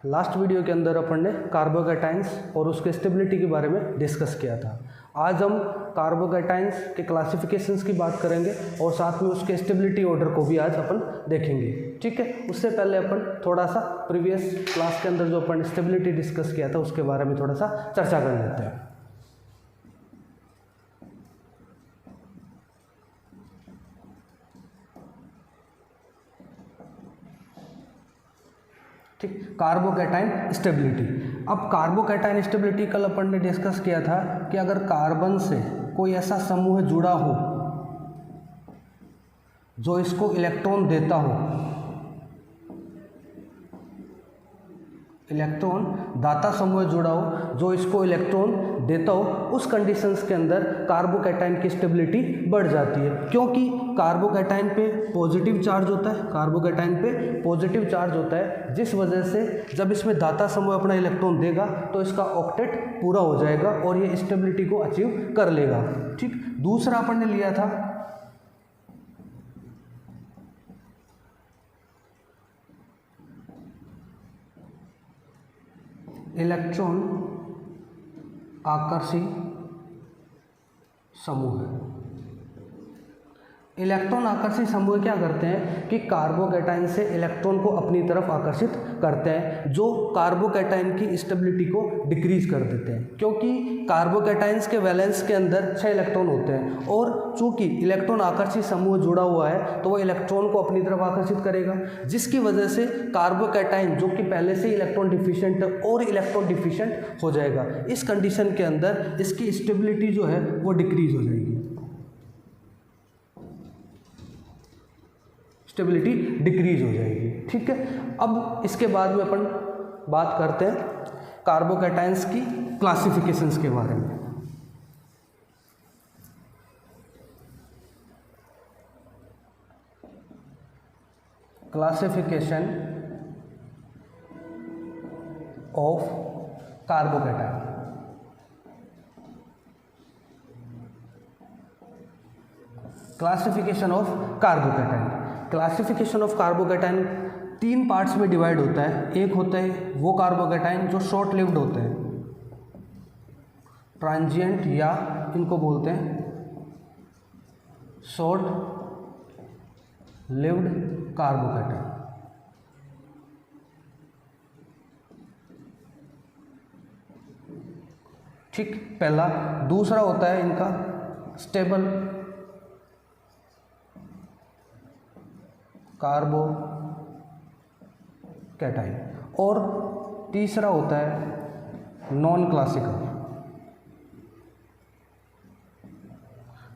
Last video के अंदर अपन ने कार्बोकैटाइंस और उसके स्टेबिलिटी के बारे में डिस्कस किया था। आज हम कार्बोकैटाइंस के क्लासिफिकेशंस की बात करेंगे और साथ में उसके स्टेबिलिटी ऑर्डर को भी आज अपन देखेंगे। ठीक है, उससे पहले अपन थोड़ा सा प्रीवियस क्लास के अंदर जो अपन स्टेबिलिटी डिस्कस किया था उसके बारे में थोड़ा सा चर्चा कर लेते हैं। ठीक, कार्बोकैटाइन स्टेबिलिटी। अब कार्बोकैटाइन स्टेबिलिटी कल अपन ने डिस्कस किया था कि अगर कार्बन से कोई ऐसा समूह जुड़ा हो जो इसको इलेक्ट्रॉन देता हो, इलेक्ट्रॉन दाता समूह जुड़ा हो जो इसको इलेक्ट्रॉन देता हो, उस कंडीशंस के अंदर कार्बोकैटाइन की स्टेबिलिटी बढ़ जाती है, क्योंकि कार्बोकैटाइन पे पॉजिटिव चार्ज होता है, कार्बोकैटाइन पे पॉजिटिव चार्ज होता है, जिस वजह से जब इसमें दाता समूह अपना इलेक्ट्रॉन देगा तो इसका ऑक्टेट पूरा हो जाएगा और ये स्टेबिलिटी को अचीव कर लेगा। ठीक, दूसरा अपन ने लिया था इलेक्ट्रॉन आकर्षी समूह। इलेक्ट्रॉन आकर्षी समूह क्या करते हैं कि कार्बोकैटाइन से इलेक्ट्रॉन को अपनी तरफ आकर्षित करते हैं, जो कार्बोकैटाइन की स्टेबिलिटी को डिक्रीज कर देते हैं, क्योंकि कार्बोकैटाइन्स के वैलेंस के अंदर 6 इलेक्ट्रॉन होते हैं और चूंकि इलेक्ट्रॉन आकर्षी समूह जुड़ा हुआ है तो वो इलेक्ट्रॉन को अपनी तरफ आकर्षित करेगा, जिसकी वजह से कार्बोकैटाइन जो कि पहले से इलेक्ट्रॉन डिफिशिएंट है और इलेक्ट्रॉन डिफिशिएंट हो जाएगा। इस कंडीशन के अंदर इसकी स्टेबिलिटी जो है वो डिक्रीज हो जाएगी, स्टेबिलिटी डिक्रीज हो जाएगी। ठीक है, अब इसके बाद में अपन बात करते हैं कार्बोकैटाइंस की क्लासिफिकेशंस के बारे में। Classification of carbocation. Classification of carbocation. Classification of carbocation 3 parts में डिवाइड होता है। एक होता है वो कार्बोकैटाइन जो शॉर्ट लिव्ड होते हैं, ट्रांजिएंट या इनको बोलते हैं शॉर्ट लिव्ड कार्बोकैटाइन। ठीक, पहला। दूसरा होता है इनका स्टेबल कार्बोकैटाइन और तीसरा होता है नॉन क्लासिकल।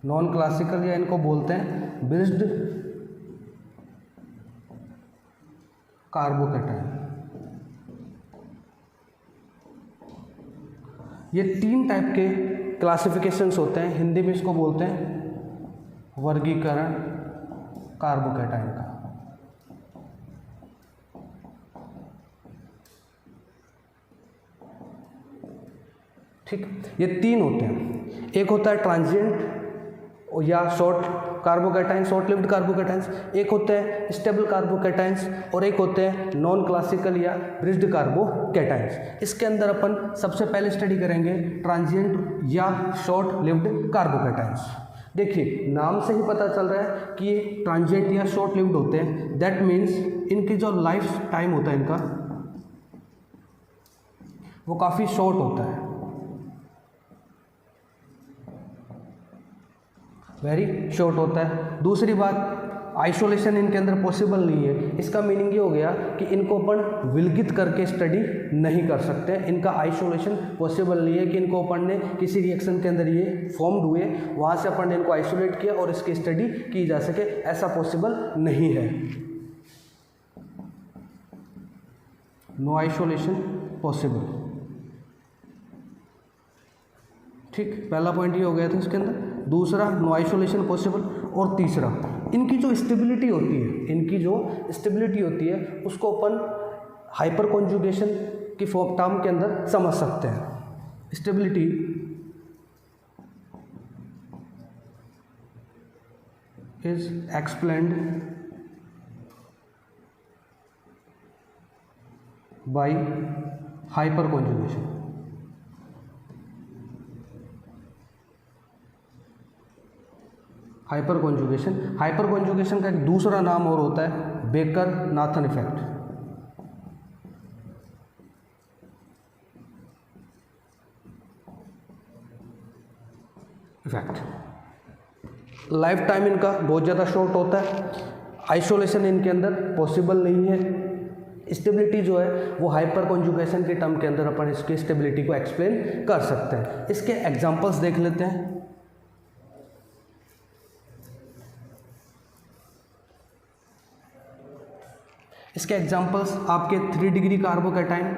नॉन क्लासिकल या इनको बोलते हैं ब्रिज्ड कार्बोकैटाइन। ये 3 टाइप के क्लासिफिकेशंस होते हैं। हिंदी में इसको बोलते हैं वर्गीकरण कार्बोकैटाइन का। ठीक, ये 3 होते हैं। एक होता है ट्रांजिएंट या शॉर्ट कार्बोकैटाइन, शॉर्ट लिव्ड कार्बोकैटाइंस। एक होते हैं स्टेबल कार्बोकैटाइंस और एक होते हैं नॉन क्लासिकल या ब्रिज्ड कार्बोकैटाइंस। इसके अंदर अपन सबसे पहले स्टडी करेंगे ट्रांजिएंट या शॉर्ट लिव्ड कार्बोकैटाइंस। देखिए, नाम से ही पता चल रहा है कि ये ट्रांजिएंट या शॉर्ट लिव्ड होते हैं। दैट मीन्स इनकी जो लाइफ टाइम होता है इनका वो काफ़ी शॉर्ट होता है, वेरी शॉर्ट होता है। दूसरी बात, आइसोलेशन इनके अंदर पॉसिबल नहीं है। इसका मीनिंग ये हो गया कि इनको अपन विलगित करके स्टडी नहीं कर सकते। इनका आइसोलेशन पॉसिबल नहीं है कि इनको अपन ने किसी रिएक्शन के अंदर ये फॉर्म्ड हुए, वहाँ से अपन ने इनको आइसोलेट किया और इसकी स्टडी की जा सके, ऐसा पॉसिबल नहीं है। No isolation possible. ठीक, पहला पॉइंट ये हो गया था इसके अंदर। दूसरा, नो आइसोलेशन पॉसिबल। और तीसरा, इनकी जो स्टेबिलिटी होती है, इनकी जो स्टेबिलिटी होती है उसको अपन हाइपर कॉन्जुगेशन की फॉर्म टर्म के अंदर समझ सकते हैं। Stability is explained by hyper conjugation. Hyper conjugation का एक दूसरा नाम और होता है baker Nathan effect. Life time इनका बहुत ज़्यादा शॉर्ट होता है, आइसोलेशन इनके अंदर पॉसिबल नहीं है। स्टेबिलिटी जो है वो हाइपर कॉन्जुगेशन के टर्म के अंदर अपन इसकी स्टेबिलिटी को एक्सप्लेन कर सकते हैं। इसके एग्जांपल्स देख लेते हैं। इसके एग्जांपल्स आपके 3 डिग्री कार्बोकैटाइन,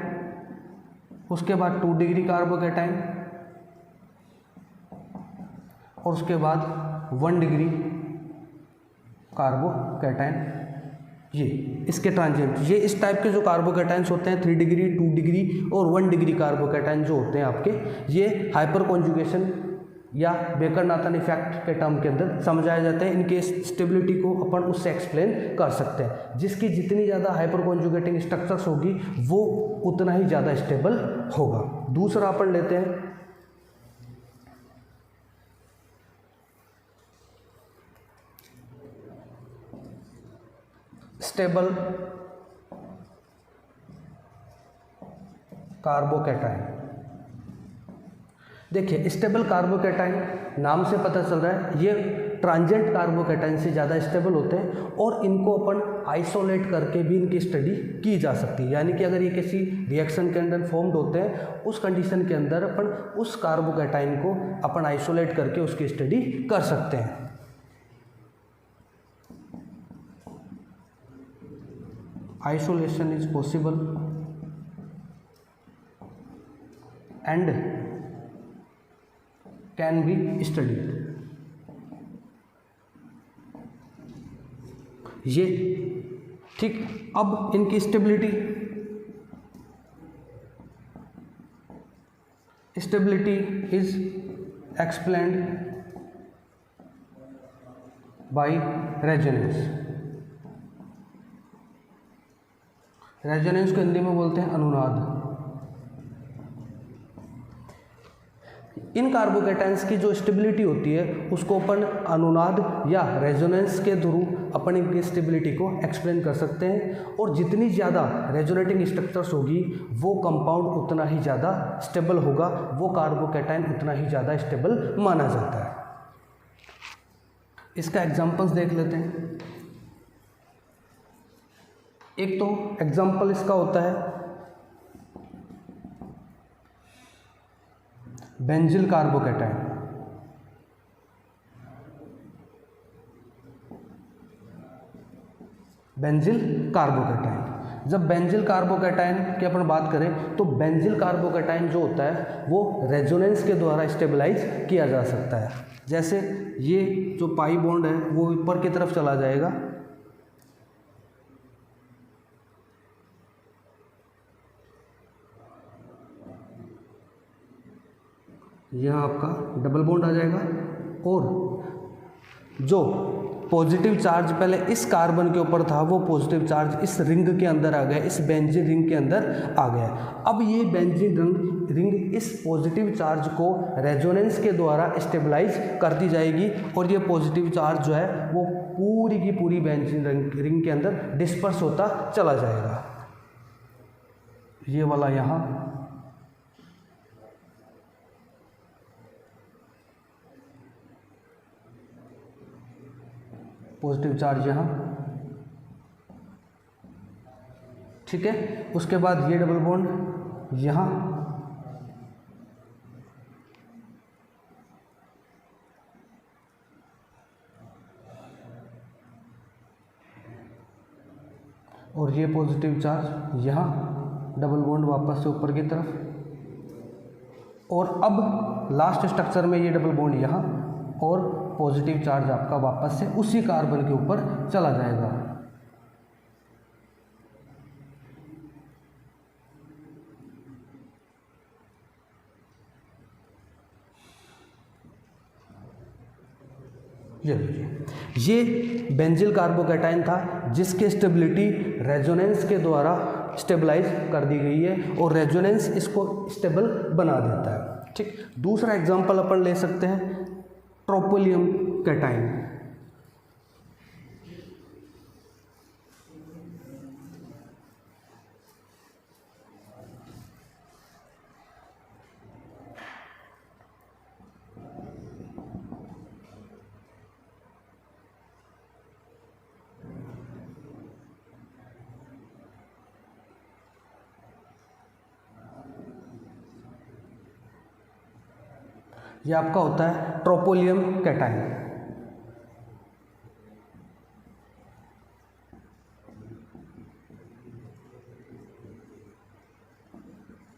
उसके बाद 2 डिग्री कार्बोकैटाइन और उसके बाद 1 डिग्री कार्बोकैटाइन। ये इसके ट्रांजिएंट, ये इस टाइप के जो कार्बोकैटाइन्स होते हैं 3 डिग्री, 2 डिग्री और 1 डिग्री कार्बोकैटाइन जो होते हैं आपके, ये हाइपर कॉन्जुगेशन या बेकर नाथन इफेक्ट के टर्म के अंदर समझाए जाते हैं। इनके स्टेबिलिटी को अपन उससे एक्सप्लेन कर सकते हैं। जिसकी जितनी ज़्यादा हाइपर कॉन्जुगेटिंग स्ट्रक्चर्स होगी वो उतना ही ज़्यादा स्टेबल होगा। दूसरा अपन लेते हैं स्टेबल कार्बोकैटाइन। देखिए स्टेबल कार्बोकैटाइन नाम से पता चल रहा है ये ट्रांजिएंट कार्बोकैटाइन से ज़्यादा स्टेबल होते हैं और इनको अपन आइसोलेट करके भी इनकी स्टडी की जा सकती है। यानी कि अगर ये किसी रिएक्शन के अंदर फॉर्म्ड होते हैं उस कंडीशन के अंदर अपन उस कार्बोकैटाइन को अपन आइसोलेट करके उसकी स्टडी कर सकते हैं। Isolation is possible and can be studied. ये ठीक। अब इनकी stability is explained by resonance. Resonance को हिंदी में बोलते हैं अनुनाद। इन कार्बोकैटाइन्स की जो स्टेबिलिटी होती है उसको अपन अनुनाद या रेजोनेंस के थ्रू अपन इनकी स्टेबिलिटी को एक्सप्लेन कर सकते हैं। और जितनी ज़्यादा रेजोनेटिंग स्ट्रक्चर्स होगी वो कंपाउंड उतना ही ज़्यादा स्टेबल होगा, वो कार्बोकैटाइन उतना ही ज़्यादा स्टेबल माना जाता है। इसका एग्जांपल्स देख लेते हैं। एक तो एग्जांपल इसका होता है बेंजिल कार्बोकैटाइन। बेंजिल कार्बोकैटाइन, जब बेंजिल कार्बोकैटाइन की अपन बात करें तो बेंजिल कार्बोकैटाइन जो होता है वो रेजोनेंस के द्वारा स्टेबलाइज किया जा सकता है। जैसे ये जो पाई बॉन्ड है वो ऊपर की तरफ चला जाएगा, यहाँ आपका डबल बॉन्ड आ जाएगा और जो पॉजिटिव चार्ज पहले इस कार्बन के ऊपर था वो पॉजिटिव चार्ज इस रिंग के अंदर आ गया, इस बेंजीन रिंग के अंदर आ गया। अब ये बेंजीन रिंग इस पॉजिटिव चार्ज को रेजोनेंस के द्वारा स्टेबलाइज कर दी जाएगी और ये पॉजिटिव चार्ज जो है वो पूरी की पूरी बेंजीन रिंग के अंदर डिस्पर्स होता चला जाएगा। ये वाला यहाँ पॉजिटिव चार्ज यहाँ, ठीक है। उसके बाद ये डबल बॉन्ड यहाँ और ये पॉजिटिव चार्ज यहाँ, डबल बॉन्ड वापस से ऊपर की तरफ और अब लास्ट स्ट्रक्चर में ये डबल बॉन्ड यहाँ और पॉजिटिव चार्ज आपका वापस से उसी कार्बन के ऊपर चला जाएगा। ये बेंजिल कार्बोकैटाइन था जिसके स्टेबिलिटी रेजोनेंस के द्वारा स्टेबलाइज कर दी गई है और रेजोनेंस इसको स्टेबल बना देता है। ठीक, दूसरा एग्जांपल अपन ले सकते हैं ट्रोपोलियम कैटाइन। ये आपका होता है ट्रोपोलियम कैटाइन।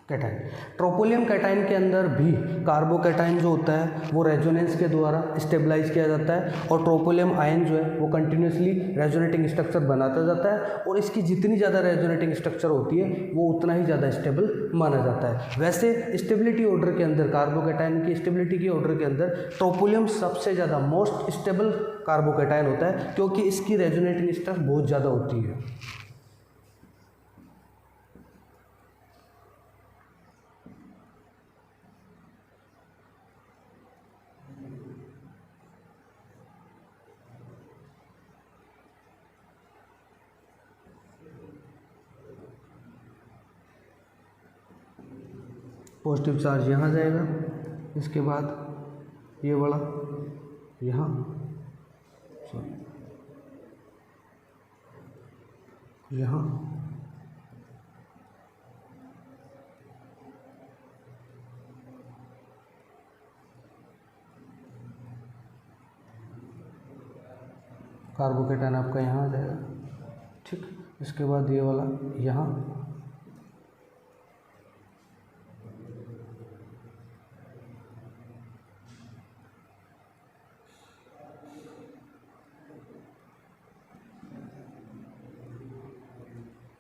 कैटाइन, ट्रोपोलियम कैटाइन के अंदर भी कार्बोकैटाइन जो होता है वो रेजोनेंस के द्वारा स्टेबलाइज किया जाता है और ट्रोपोलियम आयन जो है वो कंटिन्यूसली रेजोनेटिंग स्ट्रक्चर बनाता जाता है और इसकी जितनी ज़्यादा रेजोनेटिंग स्ट्रक्चर होती है वो उतना ही ज़्यादा स्टेबल माना जाता है। वैसे स्टेबिलिटी ऑर्डर के अंदर, कार्बोकैटाइन की स्टेबिलिटी की ऑर्डर के अंदर ट्रोपोलियम सबसे ज़्यादा मोस्ट स्टेबल कार्बोकैटाइन होता है क्योंकि इसकी रेजोनेटिंग स्ट्रक्चर बहुत ज़्यादा होती है। पॉजिटिव चार्ज यहाँ जाएगा, इसके बाद ये वाला यहाँ, यहाँ कार्बोकैटाइन आपका यहाँ आ जाएगा। ठीक, इसके बाद ये वाला यहाँ,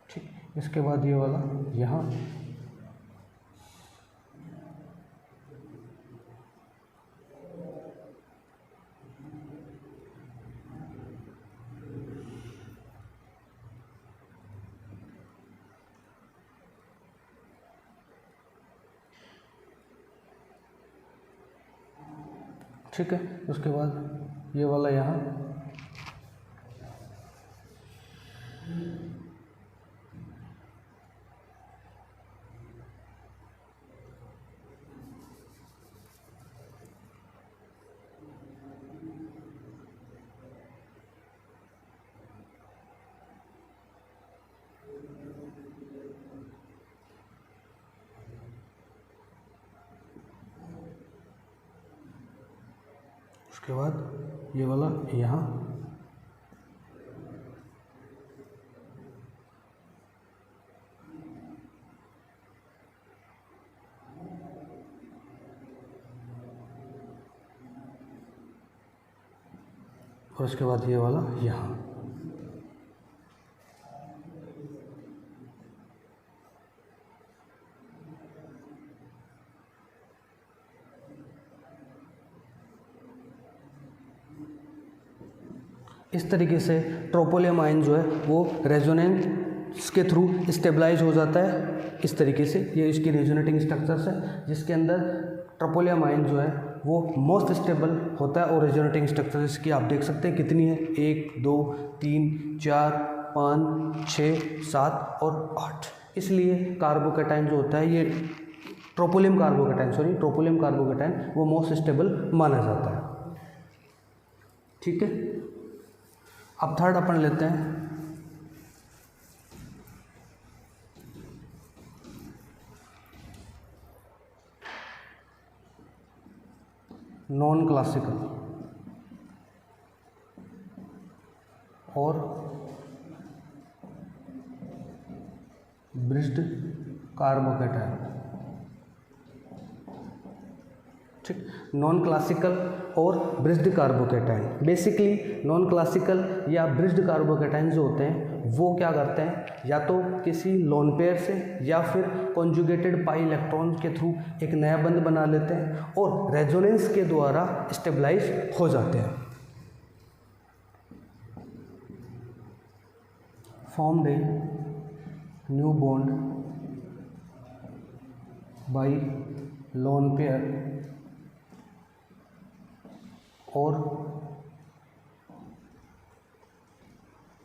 ठीक, इसके बाद ये वाला यहाँ, ठीक है, उसके बाद ये वाला यहाँ, उसके बाद ये वाला यहाँ, और उसके बाद ये वाला यहाँ। इस तरीके से ट्रोपोलियम आयन जो है वो रेजोनेंस के थ्रू स्टेबलाइज हो जाता है। इस तरीके से ये इसकी रेजोनेटिंग स्ट्रक्चर्स है जिसके अंदर ट्रोपोलियम आयन जो है वो मोस्ट स्टेबल होता है और रेजोनेटिंग स्ट्रक्चर इसकी आप देख सकते हैं कितनी है, 1 2 3 4 5 6 7 और 8। इसलिए कार्बोकैटाइन जो होता है ये ट्रोपोलियम कार्बोकैटाइन वो मोस्ट स्टेबल माना जाता है। ठीक है, अब थर्ड अपन लेते हैं नॉन क्लासिकल और ब्रिज्ड कार्बोकैटाइन। ठीक, नॉन क्लासिकल और bridged carbocation. Basically non classical या ब्रिज्ड कार्बोकैटाइन जो होते हैं वो क्या करते हैं, या तो किसी लोन पेयर से या फिर कॉन्जुगेटेड पाई इलेक्ट्रॉन के थ्रू एक नया बंध बना लेते हैं और रेजोनेंस के द्वारा स्टेबलाइज हो जाते हैं। Formed new bond by lone pair और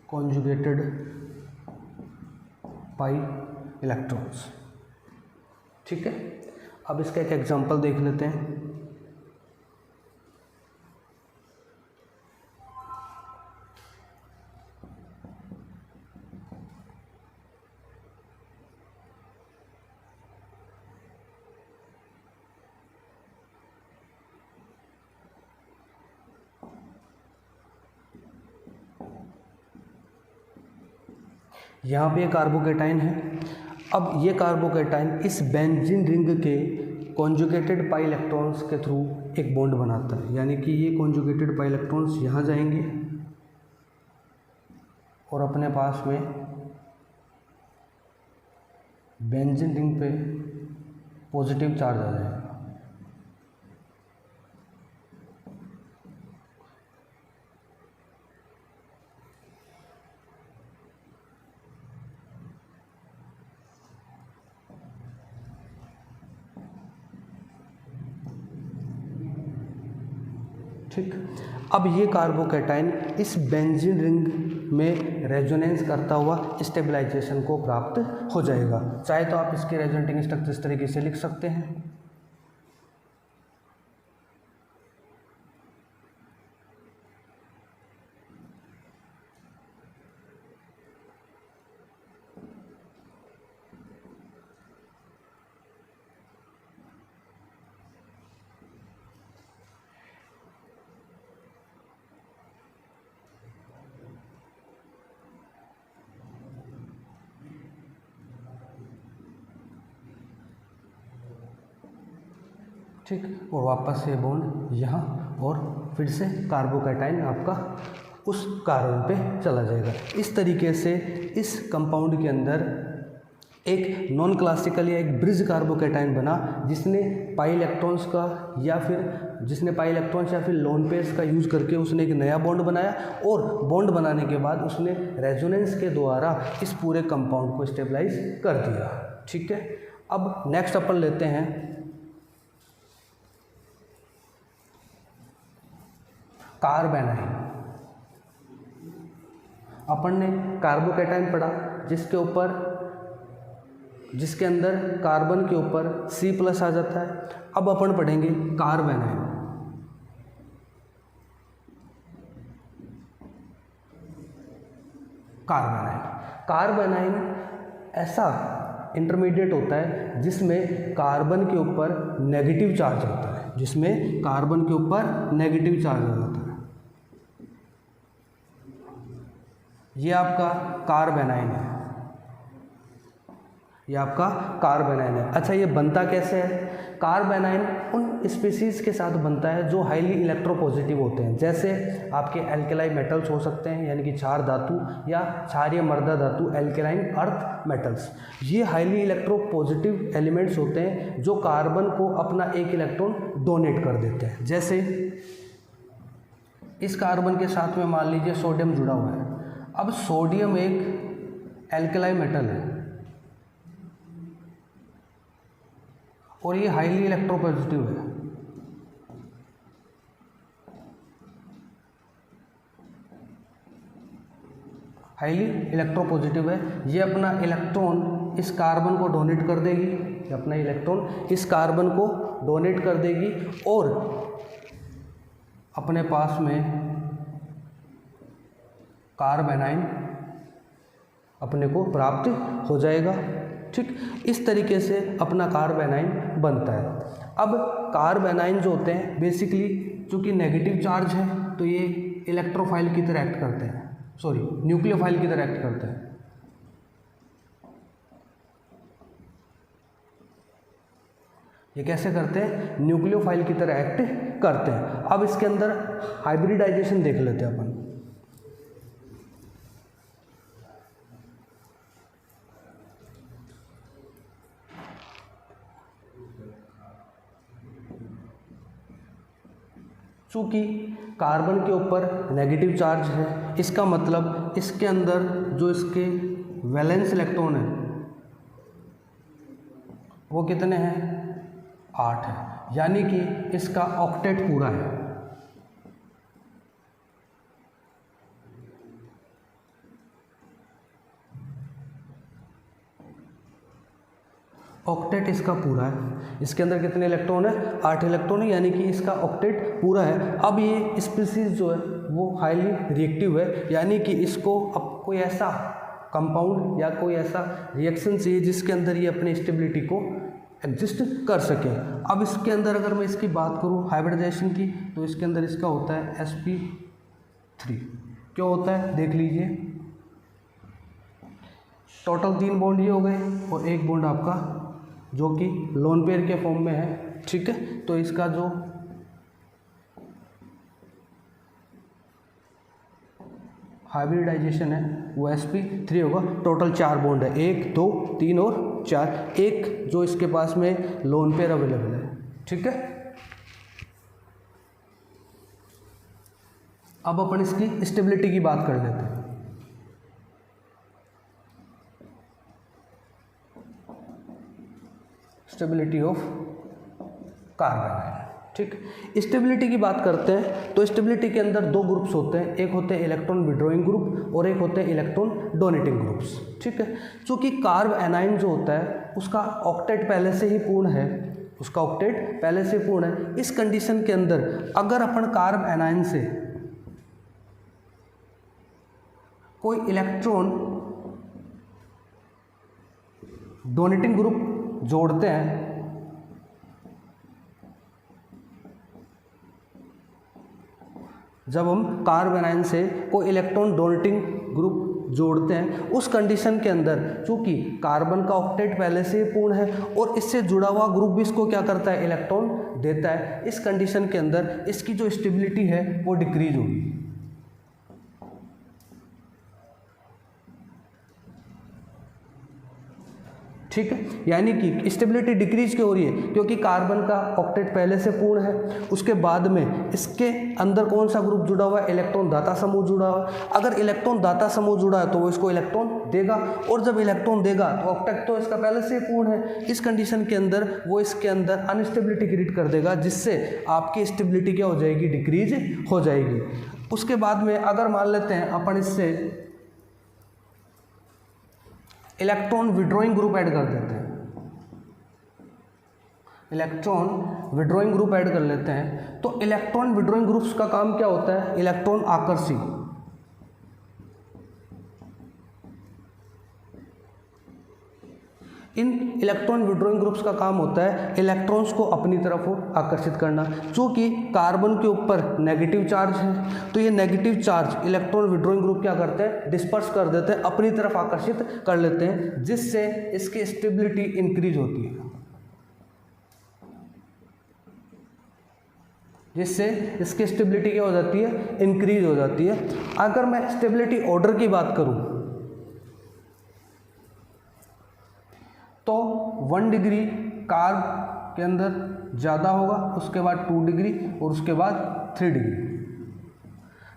कॉन्जुगेटेड पाई इलेक्ट्रॉन्स। ठीक है, अब इसका एक एग्जांपल देख लेते हैं। यहाँ पे कार्बोकेटाइन है। अब ये कार्बोकेटाइन इस बेंजीन रिंग के कॉन्जुगेटेड पाई इलेक्ट्रॉन्स के थ्रू एक बॉन्ड बनाता है, यानी कि ये कॉन्जुगेटेड पाई इलेक्ट्रॉन्स यहाँ जाएंगे और अपने पास में बेंजीन रिंग पे पॉजिटिव चार्ज आ जाएगा। ठीक, अब ये कार्बोकेटाइन इस बेंजीन रिंग में रेजोनेंस करता हुआ स्टेबलाइजेशन को प्राप्त हो जाएगा। चाहे तो आप इसके रेजोनेटिंग स्ट्रक्चर इस तरीके से लिख सकते हैं। ठीक, और वापस से बॉन्ड यहाँ और फिर से कार्बोकेटाइन आपका उस कार्बन पे चला जाएगा। इस तरीके से इस कंपाउंड के अंदर एक नॉन क्लासिकल या एक ब्रिज कार्बोकेटाइन बना, जिसने पाई इलेक्ट्रॉन्स या फिर लोन पेयर्स का यूज़ करके उसने एक नया बॉन्ड बनाया और बॉन्ड बनाने के बाद उसने रेजोनेंस के द्वारा इस पूरे कंपाउंड को स्टेबलाइज कर दिया। ठीक है, अब नेक्स्ट अपन लेते हैं कार्बेनाइन। अपन ने कार्बोकेटाइन पढ़ा जिसके अंदर कार्बन के ऊपर C+ आ जाता है। अब अपन पढ़ेंगे कार्बेनाइन। कार्बेनाइन ऐसा इंटरमीडिएट होता है जिसमें कार्बन के ऊपर नेगेटिव चार्ज होता है, ये आपका कार्बेनाइन है। अच्छा, ये बनता कैसे है? कार्बेनाइन उन स्पीसीज़ के साथ बनता है जो हाईली इलेक्ट्रोपॉजिटिव होते हैं, जैसे आपके एल्केलाई मेटल्स हो सकते हैं, यानी कि क्षार धातु या क्षारीय मर्दा धातु, एल्केलाइन अर्थ मेटल्स। ये हाईली इलेक्ट्रोपॉजिटिव एलिमेंट्स होते हैं जो कार्बन को अपना एक इलेक्ट्रॉन डोनेट कर देते हैं। जैसे इस कार्बन के साथ में मान लीजिए सोडियम जुड़ा हुआ है। अब सोडियम एक एल्केलाई मेटल है और ये हाईली इलेक्ट्रोपॉजिटिव है। हाईली इलेक्ट्रोपॉजिटिव है, ये अपना इलेक्ट्रॉन इस कार्बन को डोनेट कर देगी, और अपने पास में कार्बेनाइन अपने को प्राप्त हो जाएगा। ठीक, इस तरीके से अपना कार्बेनाइन बनता है। अब कार्बेनाइन जो होते हैं बेसिकली चूँकि नेगेटिव चार्ज है तो ये इलेक्ट्रोफाइल की तरह एक्ट करते हैं, न्यूक्लियोफाइल की तरह एक्ट करते हैं। ये कैसे करते हैं? न्यूक्लियोफाइल की तरह एक्ट करते हैं। अब इसके अंदर हाइब्रिडाइजेशन देख लेते हैं अपन। चूँकि कार्बन के ऊपर नेगेटिव चार्ज है, इसका मतलब इसके अंदर जो इसके वैलेंस इलेक्ट्रॉन है वो कितने हैं, 8 है, यानी कि इसका ऑक्टेट पूरा है। ऑक्टेट इसका पूरा है। इसके अंदर कितने इलेक्ट्रॉन है, 8 इलेक्ट्रॉन है, यानी कि इसका ऑक्टेट पूरा है। अब ये स्पीसीज जो है वो हाईली रिएक्टिव है, यानी कि इसको अब कोई ऐसा कंपाउंड या कोई ऐसा रिएक्शन चाहिए जिसके अंदर ये अपनी स्टेबिलिटी को एग्जिस्ट कर सके। अब इसके अंदर अगर मैं इसकी बात करूँ हाइब्रिडाइजेशन की, तो इसके अंदर इसका होता है sp3। क्यों होता है देख लीजिए, टोटल 3 बॉन्ड ये हो गए और एक बॉन्ड आपका जो कि लोन पेयर के फॉर्म में है, ठीक है। तो इसका जो हाइब्रिडाइजेशन है वो sp3 होगा। टोटल 4 बॉन्ड है, 1 2 3 और 4, एक जो इसके पास में लोन पेयर अवेलेबल है, ठीक है। अब अपन इसकी स्टेबिलिटी की बात कर लेते हैं। स्टेबिलिटी ऑफ कार्बन आयन, ठीक। स्टेबिलिटी की बात करते हैं तो स्टेबिलिटी के अंदर 2 ग्रुप्स होते हैं, एक होते हैं इलेक्ट्रॉन विड्रॉइंग ग्रुप और एक होते हैं इलेक्ट्रॉन डोनेटिंग ग्रुप्स, ठीक है। चूँकि कार्ब एनाइन जो होता है उसका ऑक्टेट पहले से ही पूर्ण है, उसका ऑक्टेट पहले से पूर्ण है। इस कंडीशन के अंदर अगर अपन कार्ब एनाइन से कोई इलेक्ट्रॉन डोनेटिंग ग्रुप जोड़ते हैं, जब हम कार्ब एनाइन से कोई इलेक्ट्रॉन डोनेटिंग ग्रुप जोड़ते हैं उस कंडीशन के अंदर चूंकि कार्बन का ऑक्टेट पहले से ही पूर्ण है और इससे जुड़ा हुआ ग्रुप भी इसको क्या करता है, इलेक्ट्रॉन देता है। इस कंडीशन के अंदर इसकी जो स्टेबिलिटी है वो डिक्रीज होगी, ठीक है। यानी कि स्टेबिलिटी डिक्रीज क्यों हो रही है, क्योंकि कार्बन का ऑक्टेट पहले से पूर्ण है, उसके बाद में इसके अंदर कौन सा ग्रुप जुड़ा हुआ है, इलेक्ट्रॉन दाता समूह जुड़ा हुआ है। अगर इलेक्ट्रॉन दाता समूह जुड़ा है तो वो इसको इलेक्ट्रॉन देगा, और जब इलेक्ट्रॉन देगा तो ऑक्टेट तो इसका पहले से पूर्ण है। इस कंडीशन के अंदर वो इसके अंदर अनस्टेबिलिटी क्रिएट कर देगा, जिससे आपकी स्टेबिलिटी क्या हो जाएगी, डिक्रीज हो जाएगी। उसके बाद में अगर मान लेते हैं अपन इससे इलेक्ट्रॉन विड्रॉइंग ग्रुप ऐड कर देते हैं, इलेक्ट्रॉन विड्रॉइंग ग्रुप ऐड कर लेते हैं, तो इलेक्ट्रॉन विड्रॉइंग ग्रुप्स का काम क्या होता है, इलेक्ट्रॉन आकर्षी। इन इलेक्ट्रॉन विड्रॉइंग ग्रुप्स का काम होता है इलेक्ट्रॉन्स को अपनी तरफ आकर्षित करना। चूँकि कार्बन के ऊपर नेगेटिव चार्ज है तो ये negative charge electron withdrawing group क्या करते हैं, डिस्पर्स कर देते हैं, अपनी तरफ आकर्षित कर लेते हैं, जिससे इसकी स्टेबिलिटी इंक्रीज होती है, जिससे इसकी स्टेबिलिटी क्या हो जाती है, इंक्रीज हो जाती है। अगर मैं स्टेबिलिटी ऑर्डर की बात करूँ तो 1 डिग्री कार्ब के अंदर ज़्यादा होगा, उसके बाद 2 डिग्री और उसके बाद 3 डिग्री।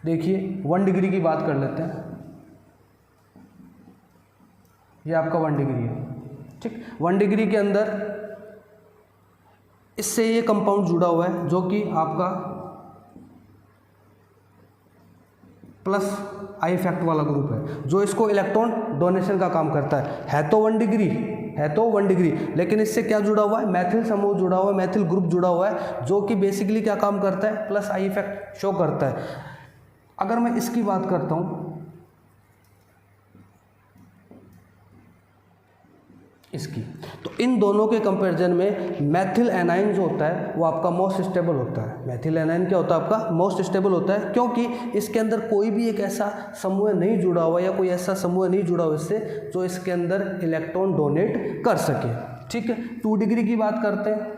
देखिए 1 डिग्री की बात कर लेते हैं, ये आपका 1 डिग्री है, ठीक। 1 डिग्री के अंदर इससे ये कंपाउंड जुड़ा हुआ है जो कि आपका प्लस आई इफेक्ट वाला ग्रुप है, जो इसको इलेक्ट्रॉन डोनेशन का काम करता है तो 1 डिग्री है, तो 1 डिग्री, लेकिन इससे क्या जुड़ा हुआ है, मैथिल समूह जुड़ा हुआ है, मैथिल ग्रुप जुड़ा हुआ है, जो कि बेसिकली क्या काम करता है, प्लस आई इफेक्ट शो करता है। अगर मैं इसकी बात करता हूँ, इसकी, तो इन दोनों के कंपैरिजन में मैथिल एनाइन जो होता है वो आपका मोस्ट स्टेबल होता है। मैथिल एनाइन क्या होता है, आपका मोस्ट स्टेबल होता है, क्योंकि इसके अंदर कोई भी एक ऐसा समूह नहीं जुड़ा हुआ या कोई ऐसा समूह नहीं जुड़ा हुआ इससे जो इसके अंदर इलेक्ट्रॉन डोनेट कर सके, ठीक है। 2 डिग्री की बात करते हैं,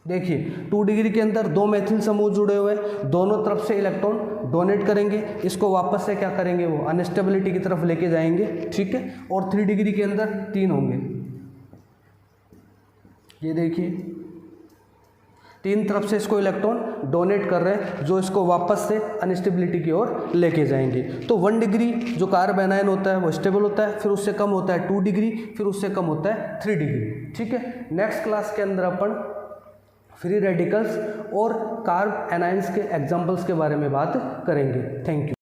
देखिए 2 डिग्री के अंदर 2 मैथिल समूह जुड़े हुए हैं, दोनों तरफ से इलेक्ट्रॉन डोनेट करेंगे, इसको वापस से क्या करेंगे, वो अनस्टेबिलिटी की तरफ लेके जाएंगे, ठीक है। और 3 डिग्री के अंदर 3 होंगे, ये देखिए तीन तरफ से इसको इलेक्ट्रॉन डोनेट कर रहे हैं जो इसको वापस से अनस्टेबिलिटी की ओर लेके जाएंगे। तो 1 डिग्री जो कार्ब एनायन होता है वो स्टेबल होता है, फिर उससे कम होता है 2 डिग्री, फिर उससे कम होता है 3 डिग्री। ठीक है, नेक्स्ट क्लास के अंदर अपन फ्री रेडिकल्स और कार्ब एनायंस के एग्जाम्पल्स के बारे में बात करेंगे। Thank you.